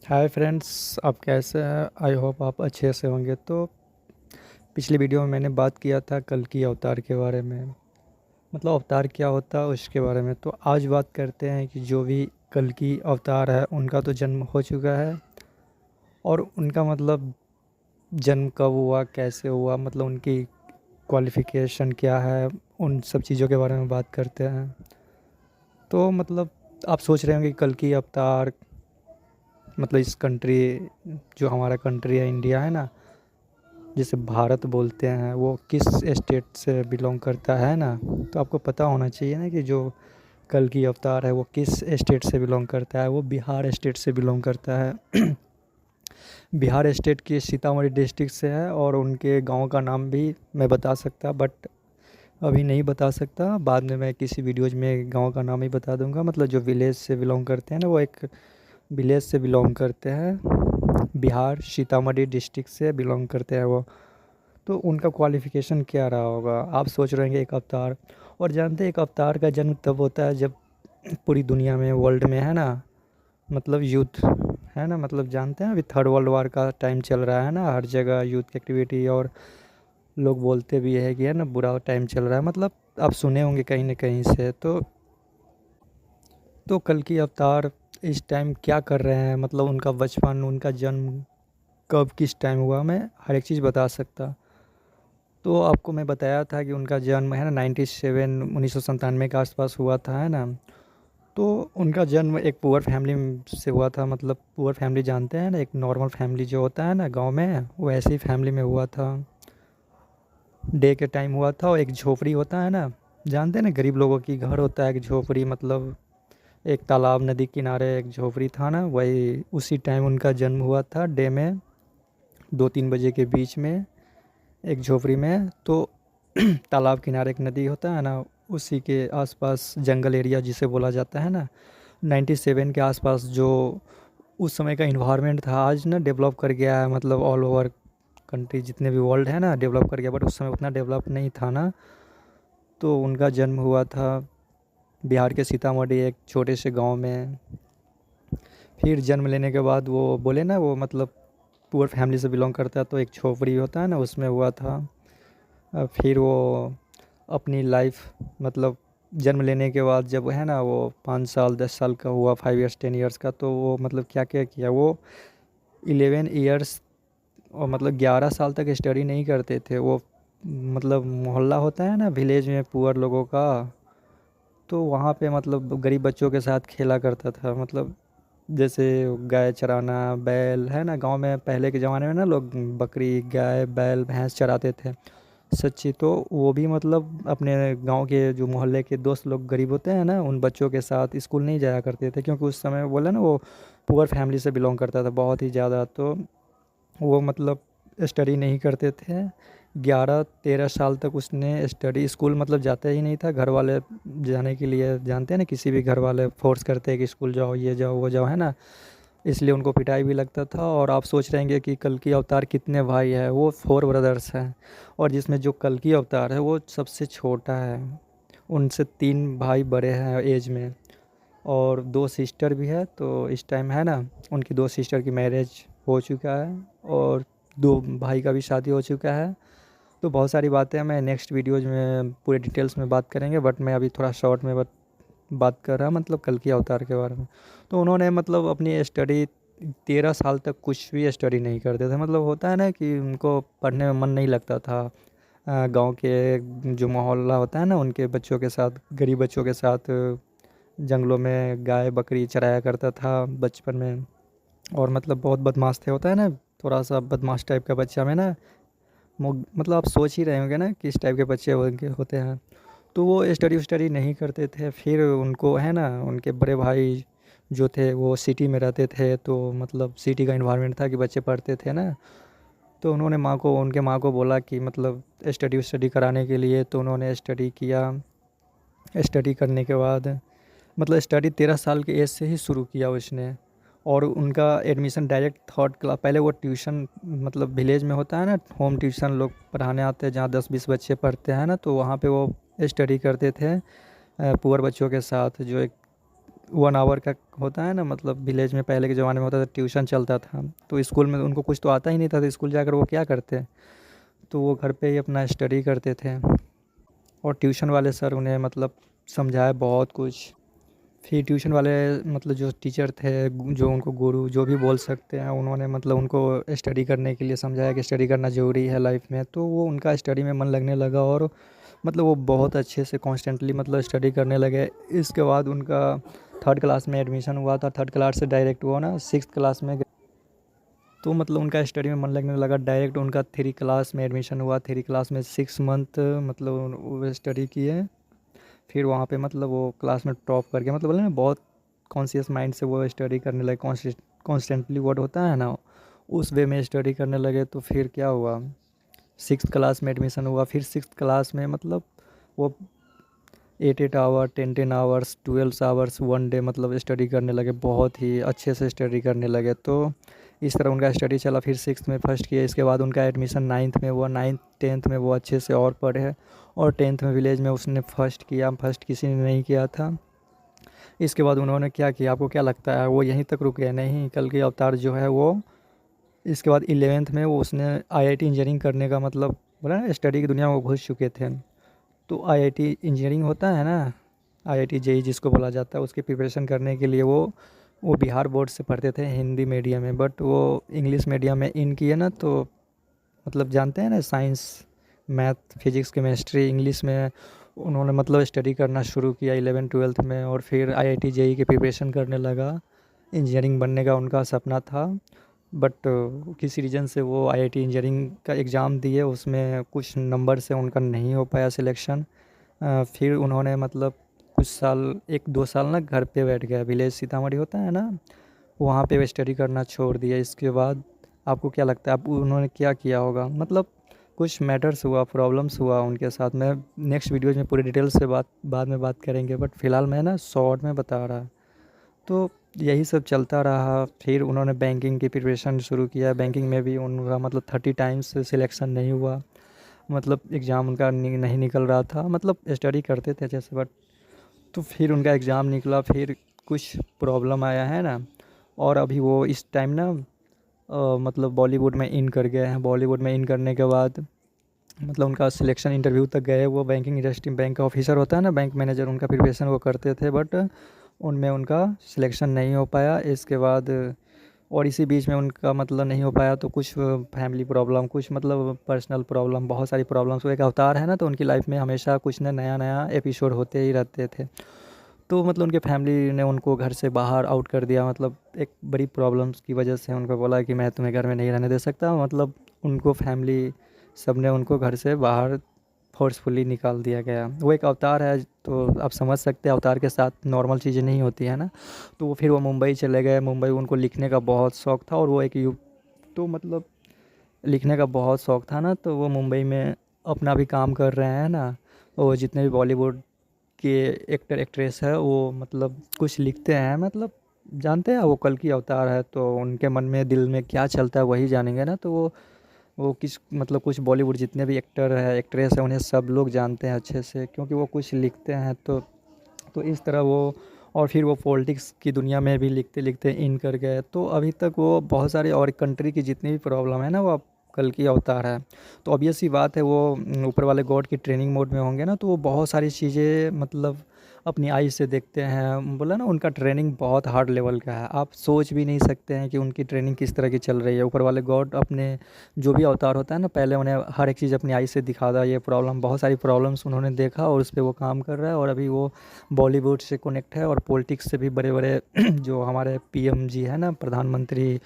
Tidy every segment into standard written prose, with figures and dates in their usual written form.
Hi friends, आप कैसे हैं? आई होप आप अच्छे से होंगे। तो पिछली वीडियो में मैंने बात किया था कल की अवतार के बारे में, मतलब अवतार क्या होता है उसके बारे में। तो आज बात करते हैं कि जो भी कल की अवतार है उनका तो जन्म हो चुका है, और उनका मतलब जन्म कब हुआ, कैसे हुआ, मतलब उनकी क्वालिफ़िकेशन क्या है, उन सब चीज़ों के बारे में बात करते हैं। तो मतलब आप सोच रहे होंगे कि कल की अवतार मतलब इस कंट्री, जो हमारा कंट्री है इंडिया है ना, जिसे भारत बोलते हैं, वो किस स्टेट से बिलोंग करता है ना। तो आपको पता होना चाहिए ना कि जो कल की अवतार है वो किस स्टेट से बिलोंग करता है। वो बिहार स्टेट से बिलोंग करता है। बिहार स्टेट के सीतामढ़ी डिस्ट्रिक्ट से है, और उनके गांव का नाम भी मैं बता सकता, बट अभी नहीं बता सकता। बाद में मैं किसी वीडियोज में गांव का नाम ही बता दूंगा। मतलब जो विलेज से बिलोंग करते हैं ना, वो एक विलेज से बिलोंग करते हैं, बिहार सीतामढ़ी डिस्ट्रिक्ट से बिलोंग करते हैं वो। तो उनका क्वालिफ़िकेशन क्या रहा होगा, आप सोच रहे हैं एक अवतार। और जानते हैं एक अवतार का जन्म तब होता है जब पूरी दुनिया में, वर्ल्ड में है ना, मतलब युद्ध है ना, मतलब जानते हैं अभी थर्ड वर्ल्ड वार का टाइम चल रहा है ना, हर जगह युद्ध की एक्टिविटी, और लोग बोलते भी है कि है ना बुरा टाइम चल रहा है, मतलब आप सुने होंगे कहीं ना कहीं से। तो कल की अवतार इस टाइम क्या कर रहे हैं, मतलब उनका बचपन, उनका जन्म कब किस टाइम हुआ, मैं हर एक चीज़ बता सकता। तो आपको मैं बताया था कि उनका जन्म है ना 97 1997 के आसपास हुआ था, है ना। तो उनका जन्म एक पुअर फैमिली से हुआ था। मतलब पुअर फैमिली जानते हैं ना, एक नॉर्मल फैमिली जो होता है ना गांव में, वो ऐसी फैमिली में हुआ था। डे के टाइम हुआ था, और एक झोपड़ी होता है ना, जानते हैं ना गरीब लोगों की घर होता है एक झोपड़ी, मतलब एक तालाब नदी किनारे एक झोपड़ी था ना, वही उसी टाइम उनका जन्म हुआ था, डे में 2-3 बजे के बीच में, एक झोपड़ी में। तो तालाब किनारे एक नदी होता है ना, उसी के आसपास जंगल एरिया जिसे बोला जाता है ना। 97 के आसपास जो उस समय का इन्वायरमेंट था, आज ना डेवलप कर गया है, मतलब ऑल ओवर कंट्री जितने भी वर्ल्ड है ना डेवलप कर गया, बट उस समय उतना डेवलप नहीं था ना। तो उनका जन्म हुआ था बिहार के सीतामढ़ी एक छोटे से गांव में। फिर जन्म लेने के बाद वो बोले ना, वो मतलब पुअर फैमिली से बिलोंग करता है, तो एक झोपड़ी होता है ना उसमें हुआ था। फिर वो अपनी लाइफ, मतलब जन्म लेने के बाद जब है ना वो 5 साल 10 साल का हुआ, 5 इयर्स 10 इयर्स का, तो वो मतलब क्या क्या किया वो 11 इयर्स, और मतलब 11 साल तक स्टडी नहीं करते थे वो। मतलब मोहल्ला होता है ना विलेज में पुअर लोगों का, तो वहाँ पे मतलब गरीब बच्चों के साथ खेला करता था। मतलब जैसे गाय चराना, बैल है ना, गांव में पहले के ज़माने में ना लोग बकरी गाय बैल भैंस चराते थे सच्ची। तो वो भी मतलब अपने गांव के जो मोहल्ले के दोस्त लोग गरीब होते हैं ना, उन बच्चों के साथ स्कूल नहीं जाया करते थे, क्योंकि उस समय बोला ना वो पुअर फैमिली से बिलोंग करता था बहुत ही ज़्यादा। तो वो मतलब स्टडी नहीं करते थे। 11-13 साल तक उसने स्टडी, स्कूल मतलब जाता ही नहीं था। घर वाले जाने के लिए, जानते हैं ना किसी भी घर वाले फोर्स करते हैं कि स्कूल जाओ, ये जाओ वो जाओ, है ना, इसलिए उनको पिटाई भी लगता था। और आप सोच रहे हैं कि कल की अवतार कितने भाई है, वो 4 ब्रदर्स हैं, और जिसमें जो कल की अवतार है वो सबसे छोटा है। उनसे 3 भाई बड़े हैं एज में, और 2 सिस्टर भी है। तो इस टाइम है ना उनकी 2 सिस्टर की मैरिज हो चुका है, और 2 भाई का भी शादी हो चुका है। तो बहुत सारी बातें मैं नेक्स्ट वीडियोज में पूरे डिटेल्स में बात करेंगे, बट मैं अभी थोड़ा शॉर्ट में बात कर रहा, मतलब कल की अवतार के बारे में। तो उन्होंने मतलब अपनी स्टडी 13 साल तक कुछ भी स्टडी नहीं करते थे। मतलब होता है ना कि उनको पढ़ने में मन नहीं लगता था। गांव के जो मोहल्ला होता है ना, उनके बच्चों के साथ, गरीब बच्चों के साथ जंगलों में गाय बकरी चराया करता था बचपन में। और मतलब बहुत बदमाश थे, होता है ना थोड़ा सा बदमाश टाइप का बच्चा में ना, मतलब आप सोच ही रहे होंगे ना किस टाइप के बच्चे उनके होते हैं। तो वो स्टडी स्टडी नहीं करते थे। फिर उनको है ना, उनके बड़े भाई जो थे वो सिटी में रहते थे, तो मतलब सिटी का इन्वायरमेंट था कि बच्चे पढ़ते थे ना। तो उन्होंने उनके माँ को बोला कि मतलब स्टडी स्टडी कराने के लिए। तो उन्होंने स्टडी किया। स्टडी करने के बाद मतलब स्टडी 13 साल के एज से ही शुरू किया उसने। और उनका एडमिशन डायरेक्ट थर्ड क्लास, पहले वो ट्यूशन, मतलब विलेज में होता है ना होम ट्यूशन लोग पढ़ाने आते हैं, जहाँ 10-20 बच्चे पढ़ते हैं ना, तो वहाँ पे वो स्टडी करते थे पुअर बच्चों के साथ, जो एक 1 आवर का होता है ना, मतलब विलेज में पहले के ज़माने में होता था, ट्यूशन चलता था। तो स्कूल में उनको कुछ तो आता ही नहीं था, तो स्कूल जाकर वो क्या करते, तो वो घर पे ही अपना स्टडी करते थे। और ट्यूशन वाले सर उन्हें मतलब समझाए बहुत कुछ। फिर ट्यूशन वाले मतलब जो टीचर थे, जो उनको गुरु जो भी बोल सकते हैं, उन्होंने मतलब उनको स्टडी करने के लिए समझाया कि स्टडी करना ज़रूरी है लाइफ में। तो वो उनका स्टडी में मन लगने लगा, और मतलब वो बहुत अच्छे से कॉन्स्टेंटली मतलब स्टडी करने लगे। इसके बाद उनका 3rd क्लास में एडमिशन हुआ था। 3rd क्लास से डायरेक्ट वो ना 6th क्लास में गए। तो मतलब उनका स्टडी में मन लगने लगा, डायरेक्ट उनका 3 क्लास में एडमिशन हुआ। 3 क्लास में 6 मंथ मतलब वो स्टडी किए। फिर वहाँ पे मतलब वो क्लास में टॉप करके मतलब बोले ना, बहुत कॉन्शियस माइंड से वो स्टडी करने लगे। कॉन्स्टेंटली वर्ड होता है ना, उस वे में स्टडी करने लगे। तो फिर क्या हुआ, 6th क्लास में एडमिशन हुआ। फिर 6th क्लास में मतलब वो 8 आवर 10 आवर्स 12 आवर्स 1 डे मतलब स्टडी करने लगे, बहुत ही अच्छे से स्टडी करने लगे। तो इस तरह उनका स्टडी चला। फिर 6th में फर्स्ट किया, इसके बाद उनका एडमिशन 9th में हुआ। 9th 10th में वो अच्छे से और पढ़े, और 10th में विलेज में उसने फर्स्ट किया, फर्स्ट किसी ने नहीं किया था। इसके बाद उन्होंने क्या किया, आपको क्या लगता है, वो यहीं तक रुक गए? नहीं, कल की अवतार जो है वो इसके बाद 11th में वो उसने आईआईटी इंजीनियरिंग करने का मतलब बोला ना, स्टडी की दुनिया में वो घुस चुके थे। तो आईआईटी इंजीनियरिंग होता है ना, आईआईटी जेईई जिसको बोला जाता है, उसकी प्रिपरेशन करने के लिए वो बिहार बोर्ड से पढ़ते थे हिंदी मीडियम में, बट वो इंग्लिश मीडियम में इन किए ना। तो मतलब जानते हैं ना, science math physics chemistry English में उन्होंने मतलब स्टडी करना शुरू किया 11th 12th में। और फिर आईआईटी जेईई की प्रिपरेशन करने लगा। इंजीनियरिंग बनने का उनका सपना था, बट किसी रीज़न से वो आईआईटी इंजीनियरिंग का एग्ज़ाम दिए, उसमें कुछ नंबर से उनका नहीं हो पाया सिलेक्शन। फिर उन्होंने मतलब कुछ साल 1-2 साल ना घर पे बैठ गया। विलेज सीतामढ़ी होता है ना, वहाँ पे वे स्टडी करना छोड़ दिया। इसके बाद आपको क्या लगता है, आप उन्होंने क्या किया होगा? मतलब कुछ मैटर्स हुआ, प्रॉब्लम्स हुआ उनके साथ में। नेक्स्ट वीडियोज़ में पूरी डिटेल से बाद में बात करेंगे, बट फ़िलहाल मैं ना शॉर्ट में बता रहा। तो यही सब चलता रहा। फिर उन्होंने बैंकिंग की प्रिपरेशन शुरू किया। बैंकिंग में भी उनका मतलब 30 टाइम्स सिलेक्शन नहीं हुआ, मतलब एग्ज़ाम उनका नहीं निकल रहा था। मतलब स्टडी करते थे जैसे, बट तो फिर उनका एग्ज़ाम निकला। फिर कुछ प्रॉब्लम आया है ना, और अभी वो इस टाइम ना मतलब बॉलीवुड में इन कर गए हैं। बॉलीवुड में इन करने के बाद मतलब उनका सिलेक्शन इंटरव्यू तक गए। वो बैंकिंग इंडस्ट्री बैंक ऑफिसर होता है ना, बैंक मैनेजर, उनका प्रिपरेशन वो करते थे, बट उनमें उनका सिलेक्शन नहीं हो पाया। इसके बाद और इसी बीच में उनका मतलब नहीं हो पाया, तो कुछ फैमिली प्रॉब्लम, कुछ मतलब पर्सनल प्रॉब्लम, बहुत सारी प्रॉब्लम्स। वो एक अवतार है ना, तो उनकी लाइफ में हमेशा कुछ ना नया नया एपिसोड होते ही रहते थे। तो मतलब उनके फैमिली ने उनको घर से बाहर आउट कर दिया। मतलब एक बड़ी प्रॉब्लम्स की वजह से उनको बोला कि मैं तुम्हें घर में नहीं रहने दे सकता। मतलब उनको फैमिली सब ने उनको घर से बाहर फ़ोर्सफुली निकाल दिया गया। वो एक अवतार है, तो आप समझ सकते हैं अवतार के साथ नॉर्मल चीज़ें नहीं होती है ना। तो वो फिर वो मुंबई चले गए। मुंबई उनको लिखने का बहुत शौक़ था, और वो एक तो मतलब लिखने का बहुत शौक़ था ना, तो वो मुंबई में अपना भी काम कर रहे हैं ना। वो जितने भी बॉलीवुड के एक्टर एक्ट्रेस है, वो मतलब कुछ लिखते हैं। मतलब जानते हैं वो कल की अवतार है, तो उनके मन में दिल में क्या चलता है वही जानेंगे ना। तो वो किस मतलब कुछ बॉलीवुड जितने भी एक्टर है एक्ट्रेस है, उन्हें सब लोग जानते हैं अच्छे से, क्योंकि वो कुछ लिखते हैं। तो इस तरह वो, और फिर वो पॉलिटिक्स की दुनिया में भी लिखते लिखते इन कर गए। तो अभी तक वो बहुत सारे और कंट्री की जितनी भी प्रॉब्लम है ना, वो अब कल की अवतार है। तो ऑब्वियस सी बात है, वो ऊपर वाले गॉड की ट्रेनिंग मोड में होंगे ना, तो वो बहुत सारी चीज़ें मतलब अपनी आइज़ से देखते हैं। बोला ना, उनका ट्रेनिंग बहुत हार्ड लेवल का है। आप सोच भी नहीं सकते हैं कि उनकी ट्रेनिंग किस तरह की चल रही है। ऊपर वाले गॉड अपने जो भी अवतार होता है ना, पहले उन्हें हर एक चीज़ अपनी आइज़ से दिखा था। ये प्रॉब्लम, बहुत सारी प्रॉब्लम्स उन्होंने देखा और उस पे वो काम कर रहा है। और अभी वो बॉलीवुड से कनेक्ट है, और पॉलिटिक्स से भी बड़े बड़े जो हमारे पीएम जी है ना, प्रधानमंत्री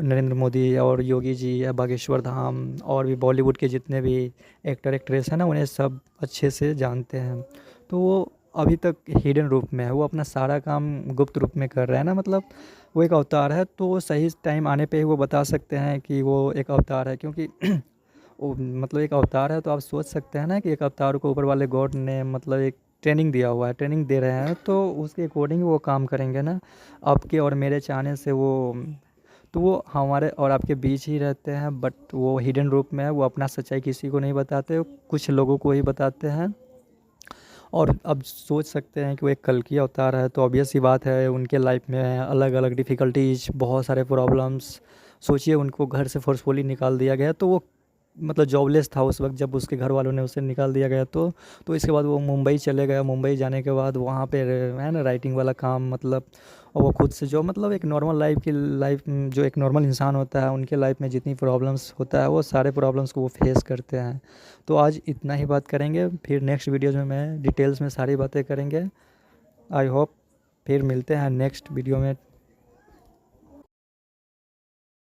नरेंद्र मोदी और योगी जी या बागेश्वर धाम, और भी बॉलीवुड के जितने भी एक्टर एक्ट्रेस हैं ना, उन्हें सब अच्छे से जानते हैं। तो वो अभी तक हिडन रूप में है, वो अपना सारा काम गुप्त रूप में कर रहा है ना। मतलब वो एक अवतार है, तो वो सही टाइम आने पे ही वो बता सकते हैं कि वो एक अवतार है। क्योंकि वो मतलब एक अवतार है, तो आप सोच सकते हैं ना कि एक अवतार को ऊपर वाले गॉड ने मतलब एक ट्रेनिंग दिया हुआ है, ट्रेनिंग दे रहे हैं, तो उसके अकॉर्डिंग वो काम करेंगे ना। आपके और मेरे चाहने से वो, तो वो हमारे और आपके बीच ही रहते हैं, बट वो हिडन रूप में है। वो अपना सच्चाई किसी को नहीं बताते, कुछ लोगों को ही बताते हैं। और अब सोच सकते हैं कि वो एक कल्कि अवतार है, तो ऑब्वियस सी बात है उनके लाइफ में अलग अलग डिफ़िकल्टीज, बहुत सारे प्रॉब्लम्स। सोचिए उनको घर से फोर्सफुली निकाल दिया गया, तो वो मतलब जॉबलेस था उस वक्त जब उसके घर वालों ने उसे निकाल दिया गया। तो इसके बाद वो मुंबई चले गया। मुंबई जाने के बाद वहाँ पे है ना राइटिंग वाला काम, मतलब और वो खुद से जो मतलब एक नॉर्मल लाइफ जो एक नॉर्मल इंसान होता है उनके लाइफ में जितनी प्रॉब्लम्स होता है वो सारे प्रॉब्लम्स को वो फेस करते हैं। तो आज इतना ही बात करेंगे, फिर नेक्स्ट वीडियोज़ में मैं डिटेल्स में सारी बातें करेंगे। आई होप फिर मिलते हैं नेक्स्ट वीडियो में।